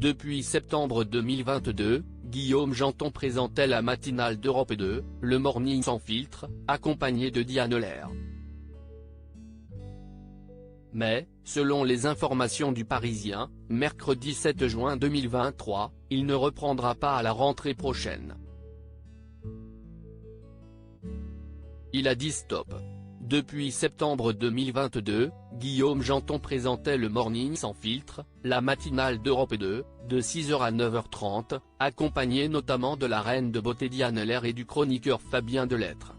Depuis septembre 2022, Guillaume Janton présentait la matinale d'Europe 2, le Morning sans filtre, accompagné de Diane Lair. Mais, selon les informations du Parisien, mercredi 7 juin 2023, il ne reprendra pas à la rentrée prochaine. Il a dit stop. Depuis septembre 2022, Guillaume Janton présentait le Morning sans filtre, la matinale d'Europe 2, de 6h à 9h30, accompagné notamment de la reine de beauté Diane Lair et du chroniqueur Fabien Delettre.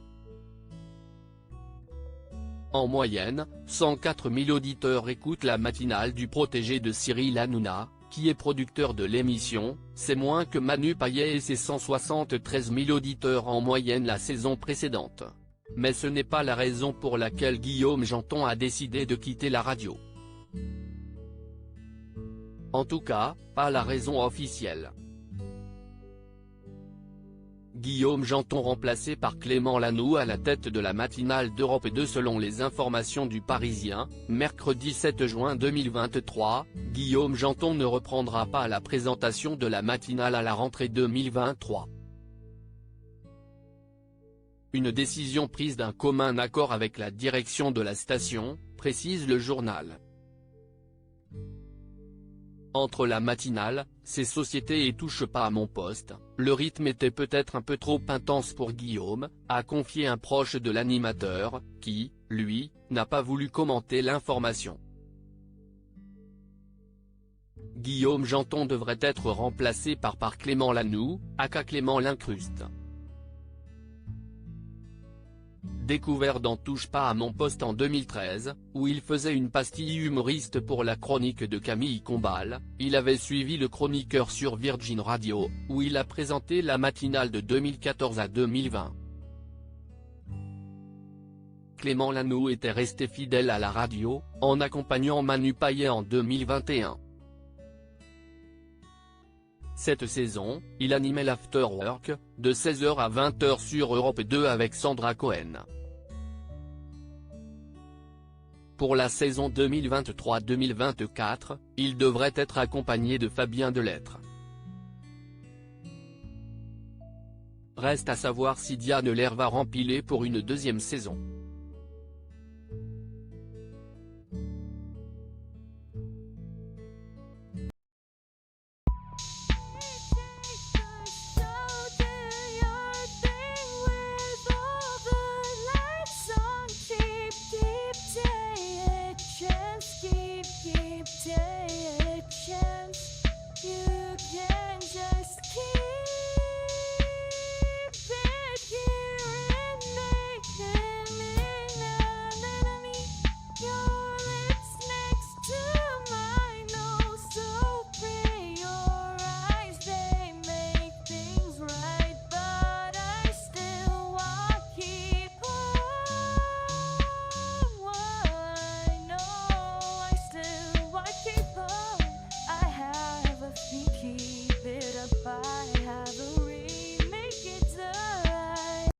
En moyenne, 104 000 auditeurs écoutent la matinale du protégé de Cyril Hanouna, qui est producteur de l'émission, c'est moins que Manu Payet et ses 173 000 auditeurs en moyenne la saison précédente. Mais ce n'est pas la raison pour laquelle Guillaume Janton a décidé de quitter la radio. En tout cas, pas la raison officielle. Guillaume Janton remplacé par Clément Lanoue à la tête de la matinale d'Europe 2 selon les informations du Parisien, mercredi 7 juin 2023, Guillaume Janton ne reprendra pas la présentation de la matinale à la rentrée 2023. Une décision prise d'un commun accord avec la direction de la station, précise le journal. Entre la matinale, ces sociétés et Touche pas à mon poste, le rythme était peut-être un peu trop intense pour Guillaume, a confié un proche de l'animateur, qui, lui, n'a pas voulu commenter l'information. Guillaume Janton devrait être remplacé par Clément Lanoue, aka Clément l'Incruste. Découvert dans Touche pas à mon poste en 2013, où il faisait une pastille humoriste pour la chronique de Camille Combal, il avait suivi le chroniqueur sur Virgin Radio, où il a présenté la matinale de 2014 à 2020. Clément Lanoue était resté fidèle à la radio, en accompagnant Manu Payet en 2021. Cette saison, il animait l'Afterwork, de 16h à 20h sur Europe 2 avec Sandra Cohen. Pour la saison 2023-2024, il devrait être accompagné de Fabien Delettre. Reste à savoir si Diane Lair va rempiler pour une deuxième saison.